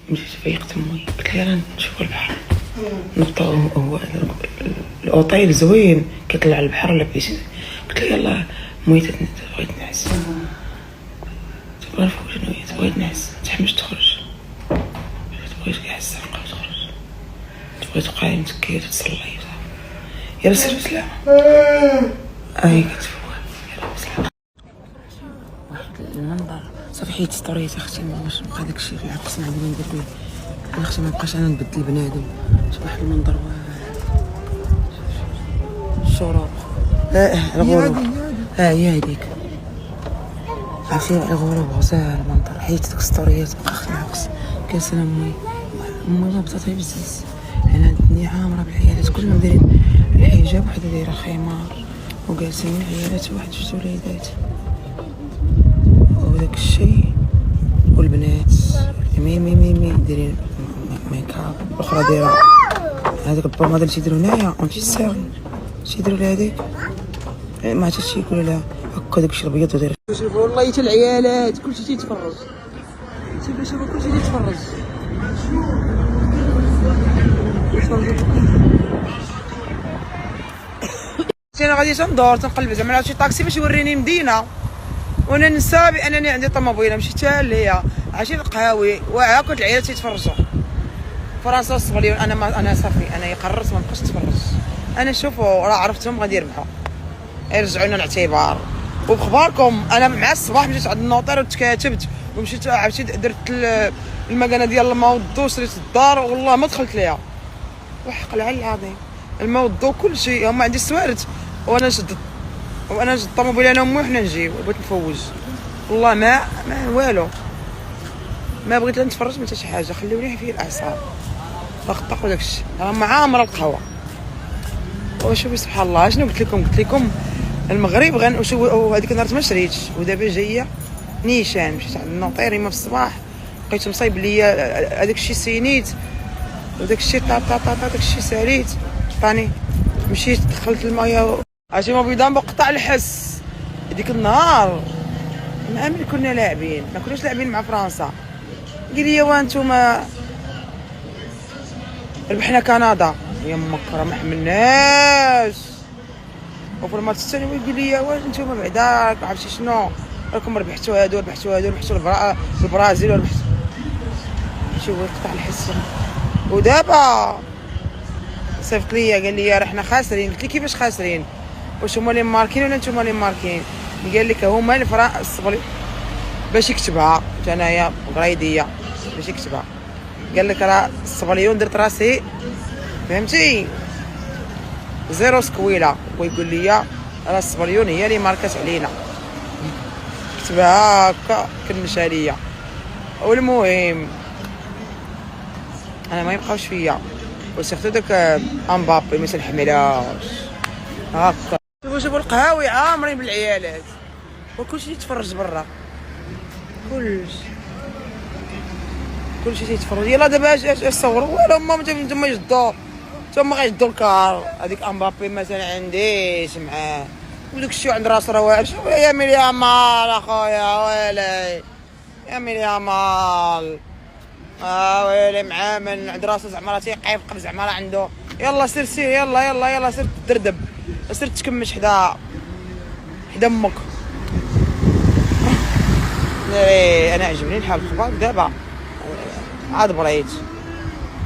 مشيت فيقت امي قلت لها نشوف البحر نبطا. هو الاوطيل زوين كيطلع على البحر لاباس. قلت لها يلا مويت بغيت نعس. تبغى نفوت شنو بغيت نعس تحمش تخرج بغيت كاع الساعه نبقى تخرج بغيت تبقى متكيه وتصلي يلا سير بسلامه. اي كتفوق يلا بسلامه. واحد المنظر صافي حيت ستوريات اختي ما واش بقى داكشي في العكس ما عندي ما ندير به. انا اختي ما بقاش انا نبدل بنادم. شوف واحد المنظر الشروق الغروب هي هذيك عرفتي الغروب غزال المنظر. حيت ديك ستوريات بقى اختي العكس كاسنا امي ما بطاطي بزز. انا الدنيا عامره بالعيالات كلهم دايرين الحجاب وحده دايره خمار وجالسين العيالات واحد جوج وليدات وداك الشيء والبنات مي دايرين ميكاب. الاخرى دايره هذاك البوماده اللي تيديروا هنايا اونتي سيرن تيديروا لها هذيك ما عرفتش شي يقولوا لها هكا داكشي الابيض وداير. شوفوا والله حتى العيالات كلشي تيتفرج. شوفوا كلشي تيتفرج. انا غادي تندور تنقلب زعما على شي طاكسي باش يوريني مدينه وانا ننسى بانني عندي طوموبيله مشيت حتى ليا عشي القهاوي وها كنت العيالات تيتفرجوا. فرنسا الصغليون انا صافي انا قررت ما نبقاش نتفرج. انا شوفوا راه عرفتهم غادي يربحوا يرجعونا الاعتبار. وبخباركم انا مع الصباح مشيت عند النوطير وتكاتبت ومشيت عرفتي درت المكانه ديال الماء والضو شريت الدار والله ما دخلت ليها وحق العلي العظيم. الماء والضو كلشي هما عندي سوارت وانا شدت الطوموبيل انا وامي وحنا نجيو بغيت نفوز والله ما والو ما بغيت لا نتفرج ما حتى شي حاجه. خليوني في الاعصاب طقطق وداكشي راه معامره القهوه. وشوفي سبحان الله شنو قلت لكم المغرب وهذيك النهار ما شريتش ودابا جايه نيشان. مشيت عند النوطيري ما في الصباح لقيت مصايب ليا هذاك الشيء سينيت وداك الشيء داك الشيء ساليت عطاني. مشيت دخلت الماء عرفتي ما بيضا بقطع الحس. هذيك النهار مع ملي كنا لاعبين ما كناش لاعبين مع فرنسا قال لي وانتوما ربحنا كندا يمك راه ما حملناش. وفي الماتش الثاني يقول لي واش نتوما بعدا عرفتي شنو راكم ربحتوا هادو ربحتوا البرازيل وربحتوا شي هو قطع الحس. ودابا صيفط ليا قال لي راه حنا خاسرين. قلت له كيفاش خاسرين واش هما اللي ماركين ولا نتوما اللي ماركين؟ قال لك هما الصبري باش يكتبها انايا قرايديه باش يكتبها. قال لك راه الصبليون درت راسي فهمتي زيرو سكويله ويقول لي راه الصبليون هي اللي ماركات علينا كتبها هكا كنمشى ليا. والمهم انا ما يبقاوش فيا وسيرتو داك امبابي ما تنحملهاش هكا. شوفوا القهاوي عامرين بالعيالات وكلشي يتفرج برا كلشي تيتفرج. يلا دابا اش صوروا والو هما يجدوا ثم غيجدوا الكار. هذيك امبابي مثلا عنديش معاه وداك الشيء عند راسو راه واعر. شوف يا مال اخويا ويلي يا مال ويلي معاه من عند راسو زعما راه تيقيفقف زعما راه عنده. يلا سير يلا سير تدردب سير تكمش حدا امك. انا عجبني الحال الخبار دابا عاد بريت.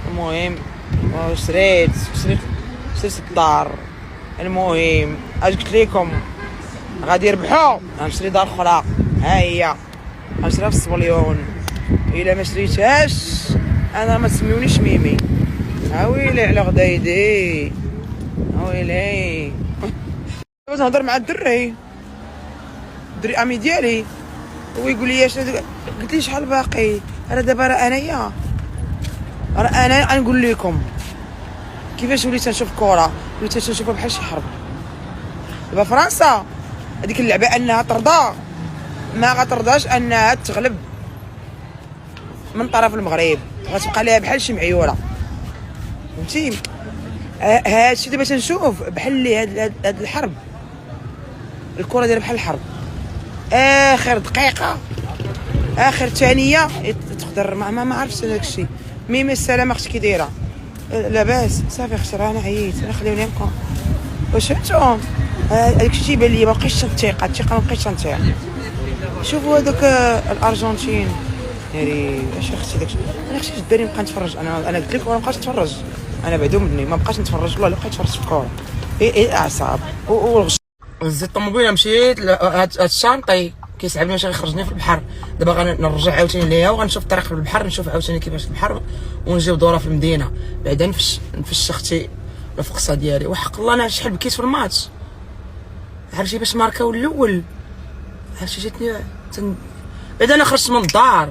المهم شريت الدار. المهم اش قلت لكم غادي يربحوا غنشري دار اخرى ها هي غنشريها في الصبليون. الا ما شريتهاش انا ما تسميونيش ميمي. ويلي على غدايدي ويلي. بغيت نهضر مع الدري امي ديالي هو يقول لي قلت لي شحال باقي. راه دابا راه انا غنقول لكم كيفاش وليت نشوف كره. وليت نشوفها بحال شي حرب. دابا فرنسا هذيك اللعبه انها ترضى ما غترضاش انها تغلب من طرف المغرب غتبقى ليها بحال شي معيوره فهمتي. هادشي دابا تنشوف بحال اللي هاد الحرب الكره دايره بحال الحرب. اخر دقيقه اخر ثانيه نهضر ما عرفتش داك الشيء. ميمي السلامه اختي كي دايره؟ لاباس صافي اختي راه انا عييت انا خليوني نبقى. واش نتوما هذاك الشيء تيبان لي ما بقيتش الثقه ما بقيتش نثيق. شوفوا هذوك الارجنتين ناري اش اختي داكشي. انا اختي داري نبقى نتفرج. انا قلت لك ما بقاش نتفرج. انا بعدو مني ما بقاش نتفرج والله الا بقيت نتفرج في الكوره. اعصاب والغش. هزيت الطوموبيله مشيت هاد الشانطي كيسعبني باش يخرجني في البحر. دابا غنرجع عاوتاني ليها وغنشوف الطريق في البحر نشوف عاوتاني كيفاش البحر ونجيو دوره في المدينه. بعدا نفش اختي الفقصه ديالي. وحق الله انا شحال بكيت في الماتش. عرفتي باش ماركاو الاول عرفتي جاتني بعدا انا خرجت من الدار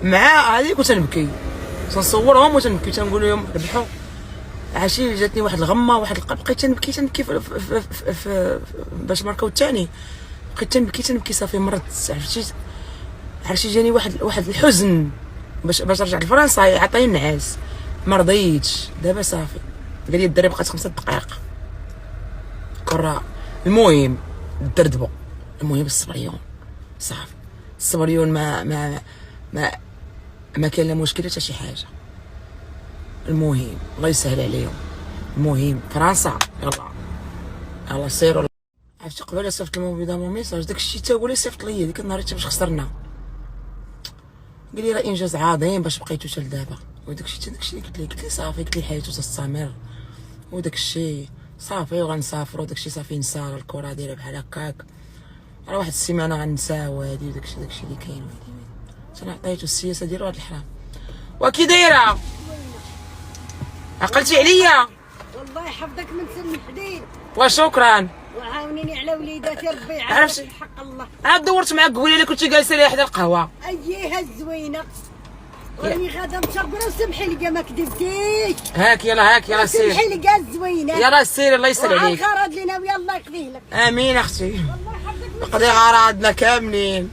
مع هذيك وتنبكي تنصورهم وتنبكي تنقول لهم ربحوا. عرفتي جاتني واحد الغمه واحد بقيت تنبكي باش ماركاو الثاني. بقيت تنبكي صافي مرضت. عرفتي جاني واحد الحزن باش رجعت لفرنسا عطاني النعاس ما رضيتش. دابا صافي قال لي الدري بقات 5 دقائق كره. المهم الدردبه المهم الصبريون صافي الصبريون ما كان لا مشكله حتى شي حاجه. المهم الله يسهل عليهم. المهم فرنسا يلا سيروا. عرفتي قبيله صيفط الموبيل دا مون ميساج داكشي تا هو اللي صيفط ليا ديك النهار حتى باش خسرنا. قال لي راه انجاز عظيم باش بقيتو حتى لدابا. وداكشي اللي قلت لي صافي قلت لي حياتو تستمر وداكشي صافي وغنسافروا داكشي صافي نسى الكره دايره بحال هكاك. راه واحد السيمانه غنساو هادي وداكشي اللي كاين. انا عطيتو السياسه ديالو هاد الحرام. وكي دايره عقلتي عليا والله يحفظك من سن الحديد. وشكرا وعاونيني على وليداتي ربي عرفتي يعاونك بحق الله. عاد دورت معاك قولي لي كنتي جالسه لي حدا القهوه. اييها الزوينه راني غادا مشبره وسمحي لي ما كذبتيش. هاك يلا سير. سمحي لي كاع الزوينه. يلا سير الله يسهل عليك. وعالخرج لينا ويا الله يقضيه لك. امين اختي. والله يحفظك. قضي غراضنا كاملين.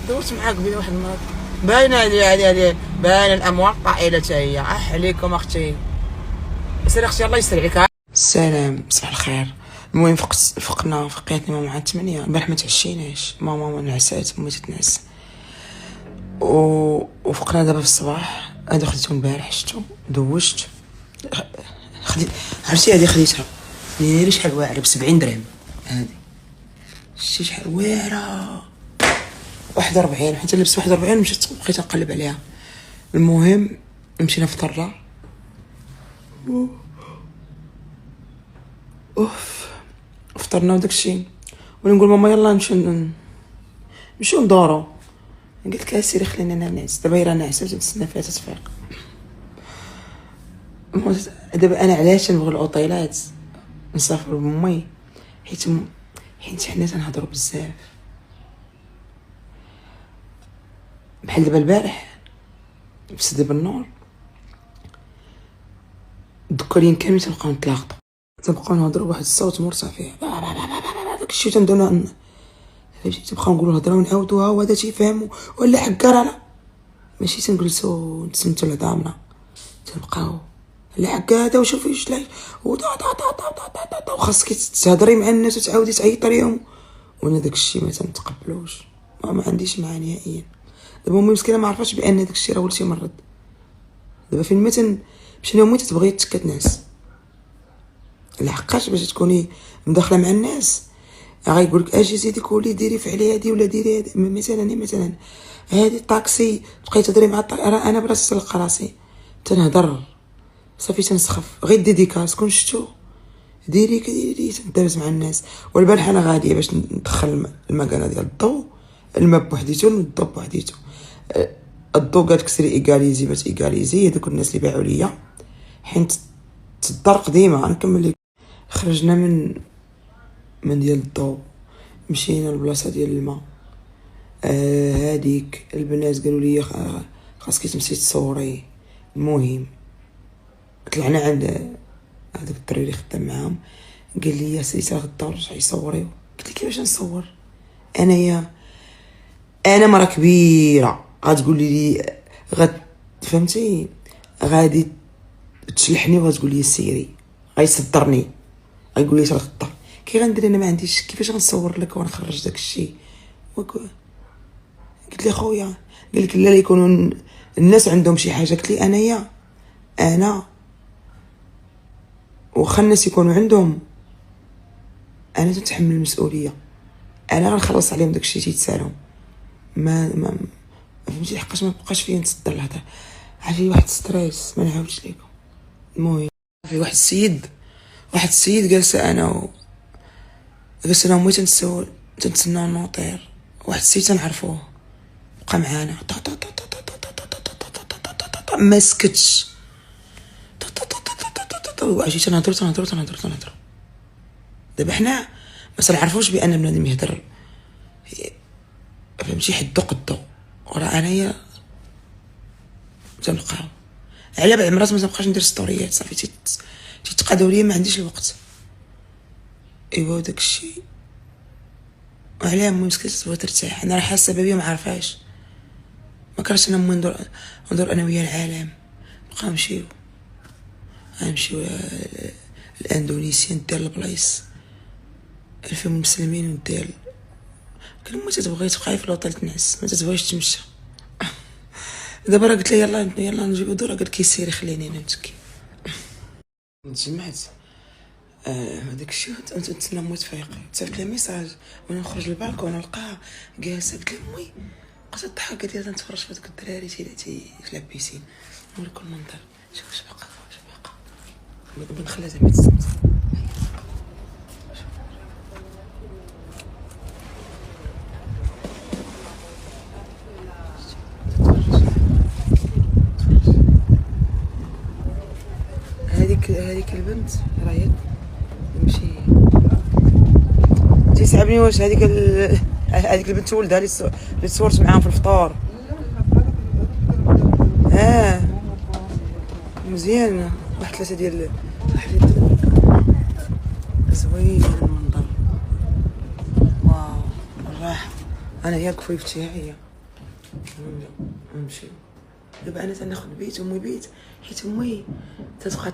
دورت معاك قبيله واحد المرة باينه هذه باينه الاموال طائله حتى هي. عليكم اختي سير اختي الله يسهل عليك. السلام صباح الخير. المهم فقيتني ماما عاد 8 البارح ما تعشيناش. ماما نعسات امي تتنعس وفقنا دابا في الصباح. هذا خديتو البارح شتو دوشت خديت. عرفتي هذه خديتها ناري شحال واعره ب70 درهم. هذه شتي شحال واعره 41 حتى لبس 41 مشيت بقيت نقلب عليها. المهم مشينا فطرنا فطرنا وداكشي وانا نقول ماما يلا نمشيو ندورو. قلت لها سيري خلينا نعس. دابا هي راه ناعسه تنستنى فيها تتفيق. دابا انا علاش نبغي الاوطيلات نسافر بامي حيت حنا تنهضروا بزاف. بحال دابا البارح في سيدي بنور الدكارين كاملين تنبقاو نتلاقطو تنبقاو نهضروا بواحد الصوت مرتفع. داكشي تندونو فهمتي تنبقاو نقولوا الهضره ونعاودوها وهذا تيفهم ولا حكا رانا ماشي تنجلسو نتسمتو لعظامنا. تنبقاو لا حكا هذا وشوفي شلاش وخاصك تهضري مع الناس وتعاودي تعيطي ليهم. وانا داكشي ما تنتقبلوش ما عنديش معاه نهائيا. دابا امي مسكينه ما عرفاتش بان داكشي راه ولتي مرض. دابا فين ما مشينا امي تتبغي تنعس لحقاش باش تكوني مداخله مع الناس غايقولك اجي زيدي كولي ديري فعلي هادي ولا ديري هادي. مثلا هادي الطاكسي تبقاي تهضري مع انا براسي تلقى راسي تنهضر صافي تنسخف غير ديديكاس كون شفتو ديري تندرز مع الناس. والبارح انا غاديه باش ندخل المكانه ديال الضو الماء بوحديتو والضو بوحديتو. الضو قالت كسري ايغاليزي باش ايغاليزي هذوك الناس اللي باعوا ليا حيت الدار قديمه. غنكمل لك خرجنا من ديال الضو مشينا للبلاصه ديال الماء. هاديك البنات قالوا لي خاصك تمشي تصوري. المهم طلعنا عند هذاك الدري اللي خدام معاهم قال لي يا سيدي غدا رجعي صوري. قلت له كيفاش نصور انا مرا كبيره غتقول لي فهمتي غادي تشلحني وغتقول لي سيري غيصدرني غيقول لي غدا كي غندير انا ما عنديش كيفاش غنصور لك ونخرج داك الشيء لي خويا، قال لك لا يكونوا الناس عندهم شي حاجه. قلت لي انايا انا واخا الناس يكونوا عندهم، انا تتحمل المسؤوليه، انا غنخلص عليهم داكشي تيتسالهم. ما فهمتي، لحقاش ما بقاش فيا نتصدر الهضره. عرفتي واحد ستريس ما نعاودش لكم. المهم في واحد السيد جالس انا وامي تنتسناو نوطير. واحد السيد تنعرفوه بقى معانا ما سكتش، وعجيت تنهضر. دابا حنا ما تنعرفوش بان بنادم يهضر، فهمتي، حدو قدو. وراه انايا تنبقاو على بعض المرات ما تنبقاش ندير ستوريات، صافي تيتقادوا ليا ما عنديش الوقت. ايوا داكشي وعلاه امي مسكينه تبغي ترتاح. انا راه حاسه بابي ما عارفاش، ما كرهتش انا امي ندور انا ويا العالم. نبقاو نمشيو الاندونيسيا، ندير البلايص فيهم المسلمين وندير. كل امي تتبغي تبقاي في الوطن تنعس، ما تتبغيش تمشى. دابا راه قلت لها يلا نجيبو دورة، قال كيسيري خليني انا نتكي. تجمعت هذاك الشيء تنتسنى امي تفيق. صيفط لي ميساج وانا نخرج للبالكون نلقاها جالسه. قلت لها امي بقات تضحك، قالت لي تنتفرج في هذوك الدراري تي في لابيسين. نوريكم المنظر. شوف باقا بنخليها زعما تستمتع. هذيك البنت راهي نمشي تيسعبني. واش هذيك البنت ولدها اللي تصورت معاهم في الفطور؟ مزيان. واحد 3 ديال الحليب زوين المنظر. واو الراحه. انا هي كفيفتي هي نمشي. دابا انا تناخذ بيت امي بيت، حيت امي تتبقى